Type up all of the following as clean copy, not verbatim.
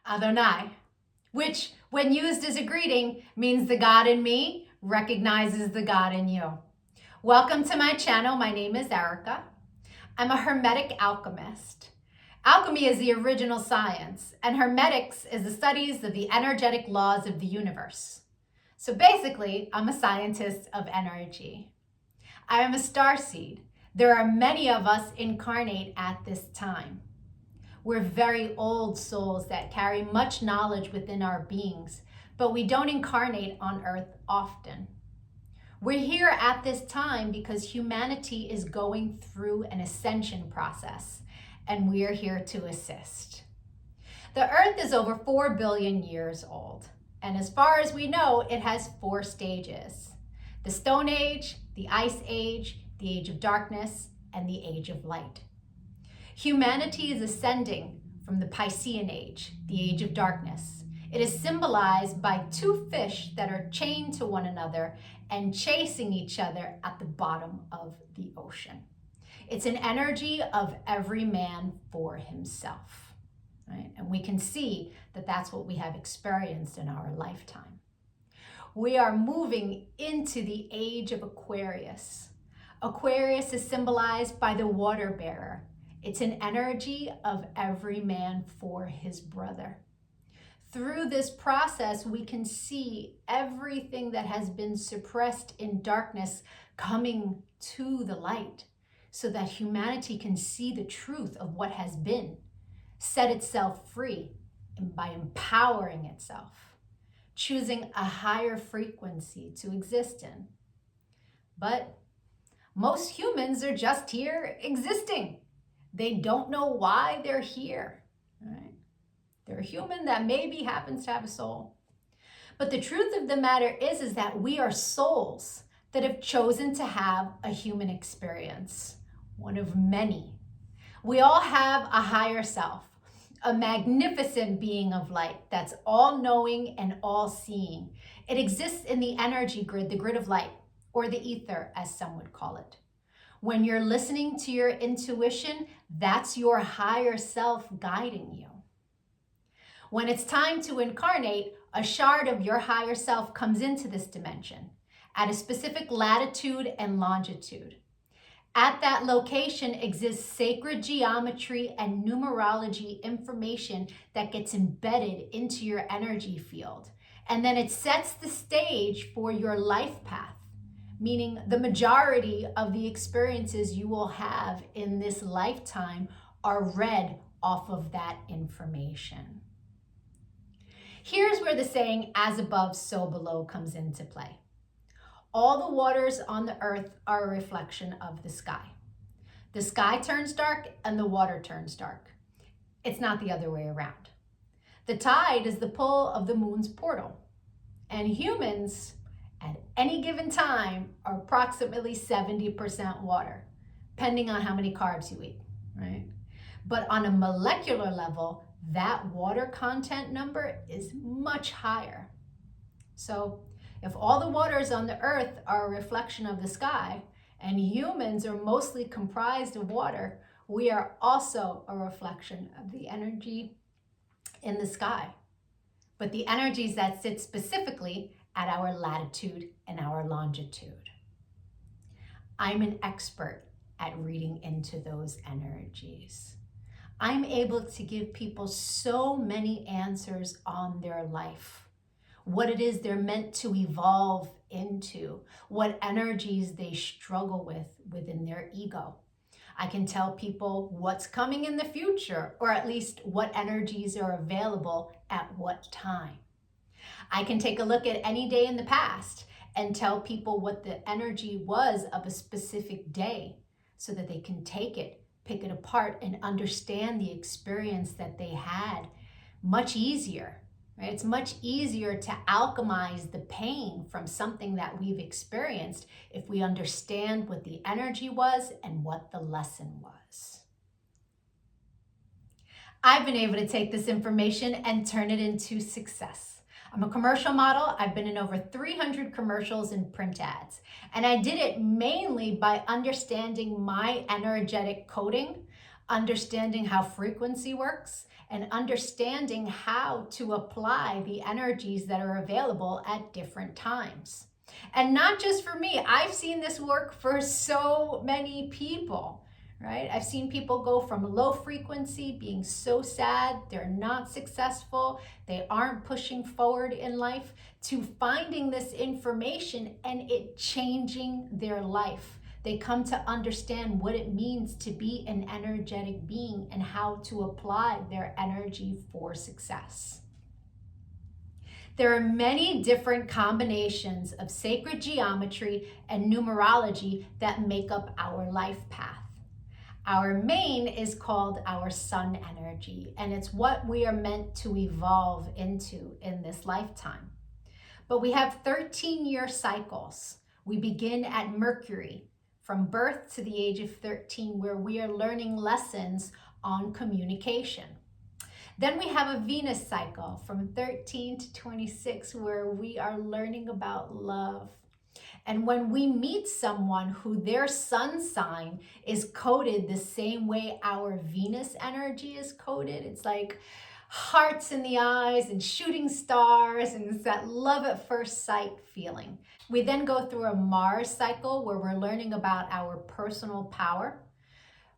Adonai, which when used as a greeting means the God in me recognizes the God in you. Welcome to my channel. My name is Erica. I'm a Hermetic alchemist. Alchemy is the original science, and Hermetics is the studies of the energetic laws of the universe. So basically, I'm a scientist of energy. I am a starseed. There are many of us incarnate at this time. We're very old souls that carry much knowledge within our beings, but we don't incarnate on Earth often. We're here at this time because humanity is going through an ascension process, and we are here to assist. The Earth is over 4 billion years old, and as far as we know, it has 4 stages: the Stone Age, the Ice Age, the Age of Darkness, and the Age of Light. Humanity is ascending from the Piscean Age, the Age of Darkness. It is symbolized by 2 fish that are chained to one another and chasing each other at the bottom of the ocean. It's an energy of every man for himself, right? And we can see that that's what we have experienced in our lifetime. We are moving into the age of Aquarius. Aquarius is symbolized by the water bearer. It's an energy of every man for his brother. Through this process, we can see everything that has been suppressed in darkness coming to the light so that humanity can see the truth of what has been, set itself free, and by empowering itself, choosing a higher frequency to exist in. But most humans are just here existing. They don't know why they're here, right? They're a human that maybe happens to have a soul. But the truth of the matter is that we are souls that have chosen to have a human experience, one of many. We all have a higher self, a magnificent being of light that's all-knowing and all-seeing. It exists in the energy grid, the grid of light, or the ether, as some would call it. When you're listening to your intuition, that's your higher self guiding you. When it's time to incarnate, a shard of your higher self comes into this dimension at a specific latitude and longitude. At that location exists sacred geometry and numerology information that gets embedded into your energy field. And then it sets the stage for your life path, meaning the majority of the experiences you will have in this lifetime are read off of that information. Here's where the saying, as above, so below, comes into play. All the waters on the earth are a reflection of the sky. The sky turns dark and the water turns dark. It's not the other way around. The tide is the pull of the moon's portal. And humans, at any given time, are approximately 70% water, depending on how many carbs you eat, right? But on a molecular level, that water content number is much higher. So if all the waters on the earth are a reflection of the sky, and humans are mostly comprised of water, we are also a reflection of the energy in the sky. But the energies that sit specifically at our latitude and our longitude. I'm an expert at reading into those energies. I'm able to give people so many answers on their life, what it is they're meant to evolve into, what energies they struggle with within their ego. I can tell people what's coming in the future, or at least what energies are available at what time. I can take a look at any day in the past and tell people what the energy was of a specific day so that they can take it, pick it apart, and understand the experience that they had much easier, right? It's much easier to alchemize the pain from something that we've experienced if we understand what the energy was and what the lesson was. I've been able to take this information and turn it into success. I'm a commercial model. I've been in over 300 commercials and print ads. And I did it mainly by understanding my energetic coding understanding how frequency works, and understanding how to apply the energies that are available at different times. And not just for me, I've seen this work for so many people, right? I've seen people go from low frequency, being so sad, they're not successful, they aren't pushing forward in life, to finding this information and it changing their life. They come to understand what it means to be an energetic being and how to apply their energy for success. There are many different combinations of sacred geometry and numerology that make up our life path. Our main is called our sun energy, and it's what we are meant to evolve into in this lifetime. But we have 13-year cycles. We begin at Mercury, from birth to the age of 13, where we are learning lessons on communication. Then we have a Venus cycle from 13 to 26, where we are learning about love. And when we meet someone who their sun sign is coded the same way our Venus energy is coded, it's like hearts in the eyes and shooting stars, and it's that love at first sight feeling. We then go through a Mars cycle where we're learning about our personal power.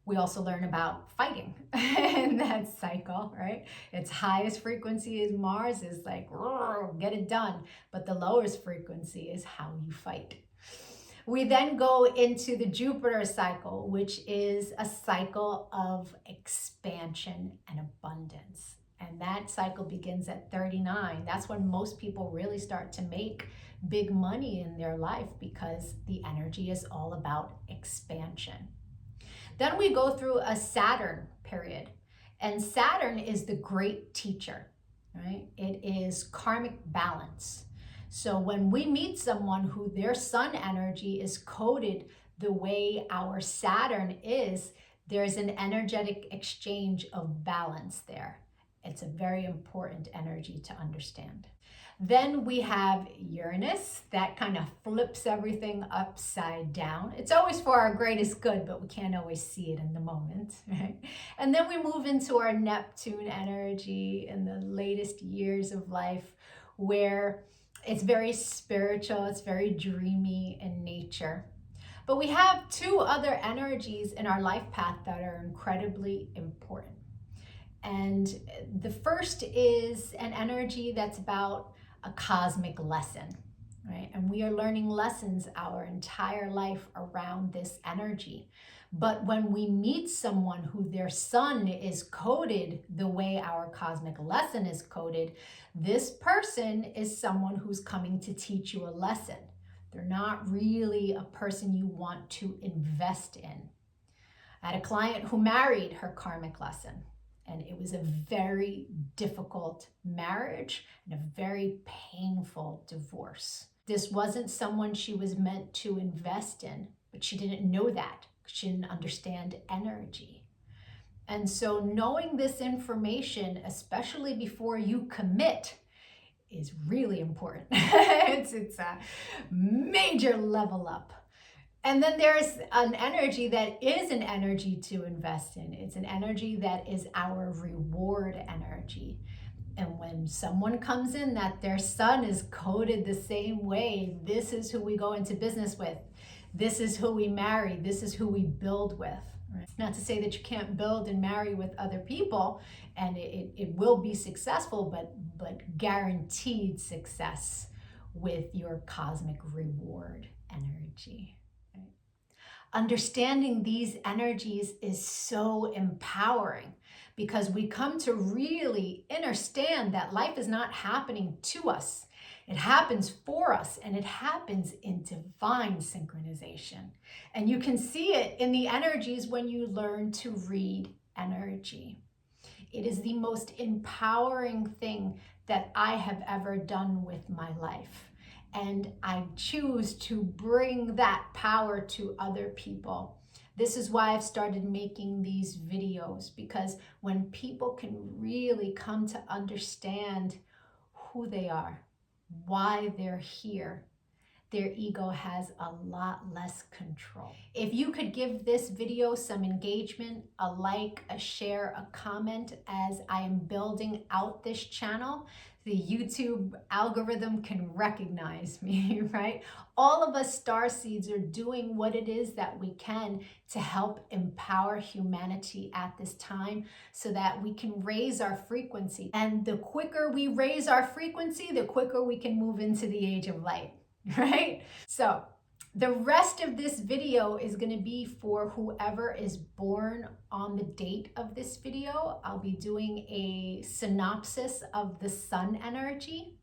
We also learn about fighting in that cycle, right? Its highest frequency is Mars, is like, get it done. But the lowest frequency is how you fight. We then go into the Jupiter cycle, which is a cycle of expansion and abundance. And that cycle begins at 39. That's when most people really start to make big money in their life, because the energy is all about expansion. Then we go through a Saturn period, and Saturn is the great teacher, right? It is karmic balance. So when we meet someone who their sun energy is coded the way our Saturn is, there's an energetic exchange of balance there. It's a very important energy to understand. Then we have Uranus, that kind of flips everything upside down. It's always for our greatest good, but we can't always see it in the moment, right? And then we move into our Neptune energy in the latest years of life, where it's very spiritual, it's very dreamy in nature. But we have two other energies in our life path that are incredibly important. And the first is an energy that's about a cosmic lesson, right? And we are learning lessons our entire life around this energy. But when we meet someone who their sun is coded the way our cosmic lesson is coded, this person is someone who's coming to teach you a lesson. They're not really a person you want to invest in. I had a client who married her karmic lesson, and it was a very difficult marriage and a very painful divorce. This wasn't someone she was meant to invest in, but she didn't know that. She didn't understand energy. And so knowing this information, especially before you commit, is really important. It's a major level up. And then there's an energy that is an energy to invest in. It's an energy that is our reward energy. And when someone comes in that their sun is coded the same way, this is who we go into business with. This is who we marry. This is who we build with. Right? It's not to say that you can't build and marry with other people, and it will be successful, but guaranteed success with your cosmic reward energy. Right? Understanding these energies is so empowering, because we come to really understand that life is not happening to us. It happens for us, and it happens in divine synchronization. And you can see it in the energies when you learn to read energy. It is the most empowering thing that I have ever done with my life. And I choose to bring that power to other people. This is why I've started making these videos, because when people can really come to understand who they are, why they're here, their ego has a lot less control. If you could give this video some engagement, a like, a share, a comment as I am building out this channel, the YouTube algorithm can recognize me, right? All of us starseeds are doing what it is that we can to help empower humanity at this time so that we can raise our frequency. And the quicker we raise our frequency, the quicker we can move into the age of light, right? So the rest of this video is going to be for whoever is born on the date of this video. I'll be doing a synopsis of the sun energy.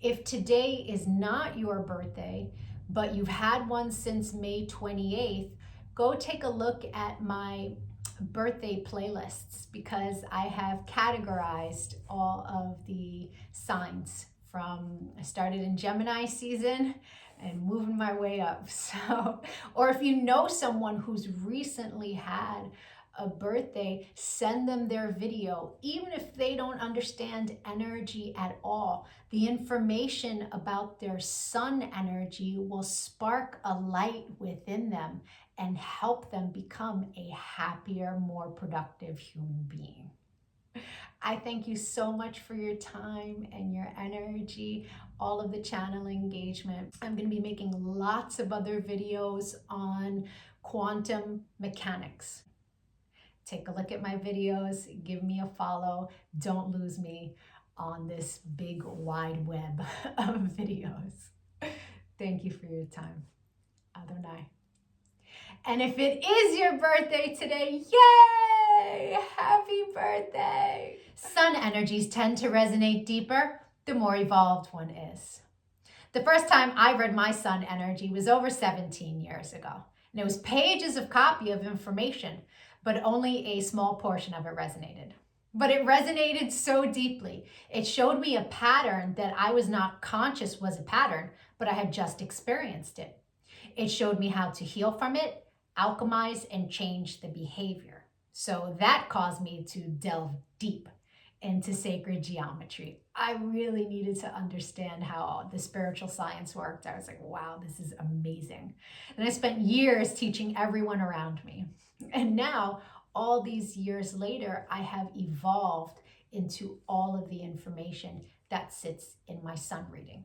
If today is not your birthday, but you've had one since May 28th, go take a look at my birthday playlists because I have categorized all of the signs from, I started in Gemini season and moving my way up. So, or if you know someone who's recently had a birthday, send them their video. Even if they don't understand energy at all, the information about their sun energy will spark a light within them and help them become a happier, more productive human being. I thank you so much for your time and your energy, all of the channel engagement. I'm going to be making lots of other videos on quantum mechanics. Take a look at my videos, give me a follow. Don't lose me on this big wide web of videos. Thank you for your time. Adonai. And if it is your birthday today, yay! Happy birthday! Sun energies tend to resonate deeper the more evolved one is. The first time I read my sun energy was over 17 years ago. And it was pages of copy of information, but only a small portion of it resonated. But it resonated so deeply. It showed me a pattern that I was not conscious was a pattern, but I had just experienced it. It showed me how to heal from it, alchemize, and change the behavior. So that caused me to delve deep into sacred geometry. I really needed to understand how the spiritual science worked. I was like, wow, this is amazing. And I spent years teaching everyone around me. And now, all these years later, I have evolved into all of the information that sits in my sun reading.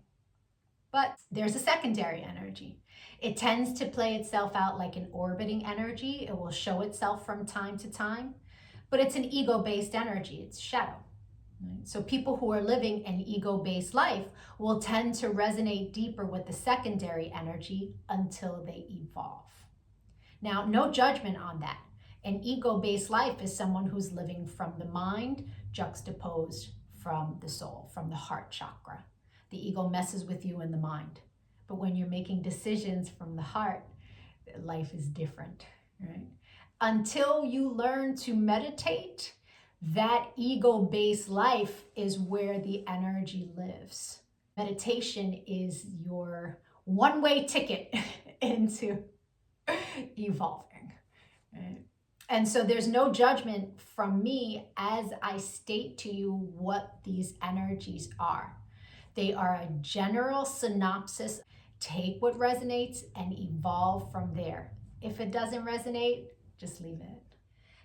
But there's a secondary energy. It tends to play itself out like an orbiting energy. It will show itself from time to time, but it's an ego-based energy. It's shadow. Right? So people who are living an ego-based life will tend to resonate deeper with the secondary energy until they evolve. Now, no judgment on that. An ego-based life is someone who's living from the mind juxtaposed from the soul, from the heart chakra. The ego messes with you in the mind. But when you're making decisions from the heart, life is different, right? Until you learn to meditate, that ego-based life is where the energy lives. Meditation is your one-way ticket into evolving, right? And so there's no judgment from me as I state to you what these energies are. They are a general synopsis. Take what resonates and evolve from there. If it doesn't resonate, just leave it.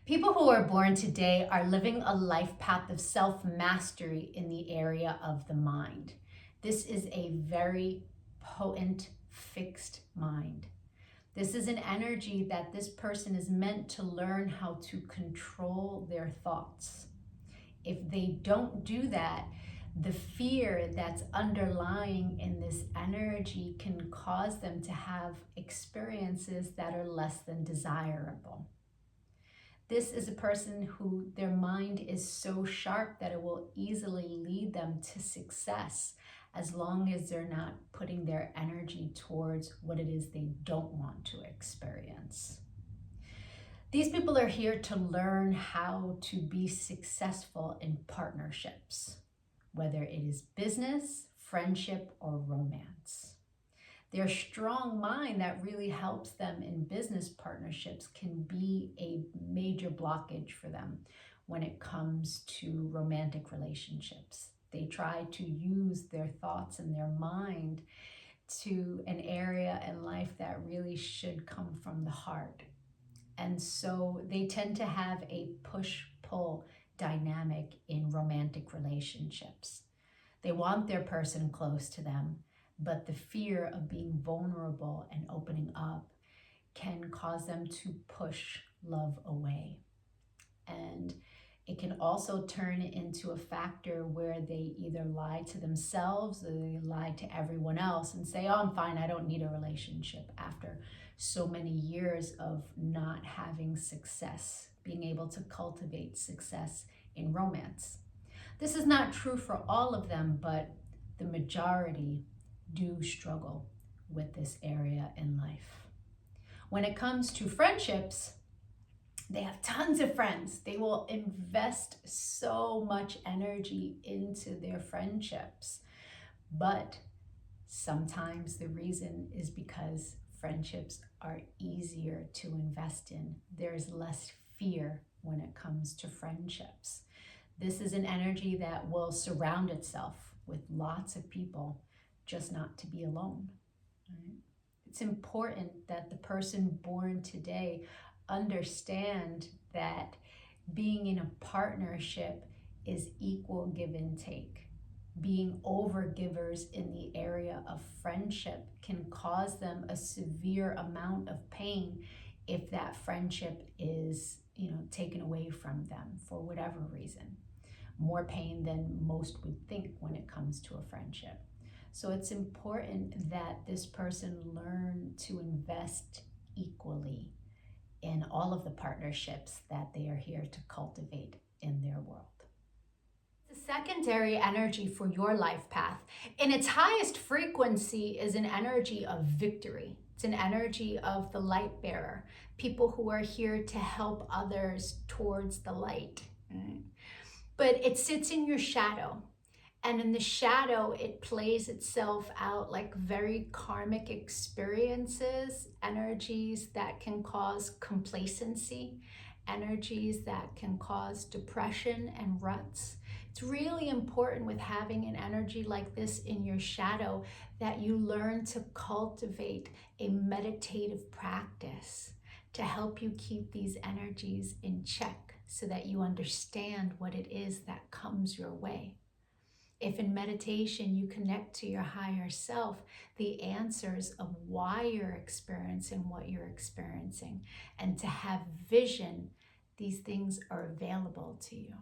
People who are born today are living a life path of self-mastery in the area of the mind. This is a very potent, fixed mind. This is an energy that this person is meant to learn how to control their thoughts. If they don't do that, the fear that's underlying in this energy can cause them to have experiences that are less than desirable. This is a person who their mind is so sharp that it will easily lead them to success as long as they're not putting their energy towards what it is they don't want to experience. These people are here to learn how to be successful in partnerships, whether it is business, friendship, or romance. Their strong mind that really helps them in business partnerships can be a major blockage for them when it comes to romantic relationships. They try to use their thoughts and their mind to an area in life that really should come from the heart. And so they tend to have a push-pull dynamic in romantic relationships. They want their person close to them, but the fear of being vulnerable and opening up can cause them to push love away. And it can also turn into a factor where they either lie to themselves or they lie to everyone else and say, oh, I'm fine, I don't need a relationship, after so many years of not having success, being able to cultivate success in romance. This is not true for all of them, but the majority do struggle with this area in life. When it comes to friendships, they have tons of friends. They will invest so much energy into their friendships. But sometimes the reason is because friendships are easier to invest in. There's less fear when it comes to friendships. This is an energy that will surround itself with lots of people, just not to be alone. Right? It's important that the person born today understand that being in a partnership is equal give and take. Being overgivers in the area of friendship can cause them a severe amount of pain if that friendship is, taken away from them for whatever reason. More pain than most would think when it comes to a friendship. So it's important that this person learn to invest equally in all of the partnerships that they are here to cultivate in their world. The secondary energy for your life path, in its highest frequency, is an energy of victory. It's an energy of the light bearer, people who are here to help others towards the light. Right? But it sits in your shadow. And in the shadow, it plays itself out like very karmic experiences, energies that can cause complacency, energies that can cause depression and ruts. It's really important with having an energy like this in your shadow that you learn to cultivate a meditative practice to help you keep these energies in check so that you understand what it is that comes your way. If in meditation you connect to your higher self, the answers of why you're experiencing what you're experiencing, and to have vision, these things are available to you.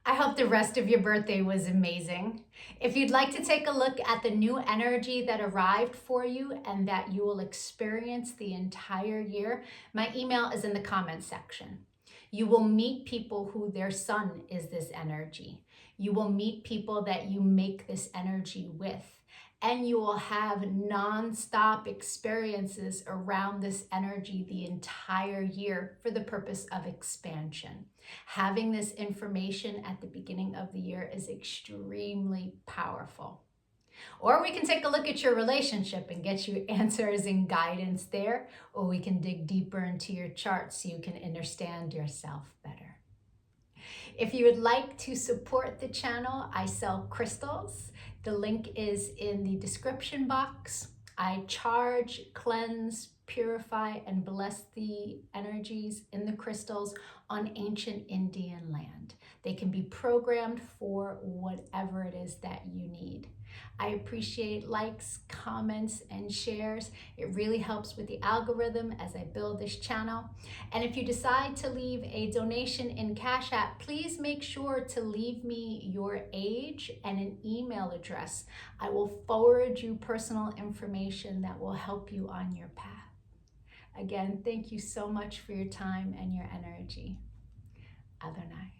I hope the rest of your birthday was amazing. If you'd like to take a look at the new energy that arrived for you and that you will experience the entire year, my email is in the comments section. You will meet people who their sun is this energy. You will meet people that you make this energy with, and you will have non-stop experiences around this energy the entire year for the purpose of expansion. Having this information at the beginning of the year is extremely powerful. Or we can take a look at your relationship and get you answers and guidance there, or we can dig deeper into your chart so you can understand yourself better. If you would like to support the channel, I sell crystals. The link is in the description box. I charge, cleanse, purify, and bless the energies in the crystals on ancient Indian land. They can be programmed for whatever it is that you need. I appreciate likes, comments, and shares. It really helps with the algorithm as I build this channel. And if you decide to leave a donation in Cash App, please make sure to leave me your age and an email address. I will forward you personal information that will help you on your path. Again, thank you so much for your time and your energy. Adonai.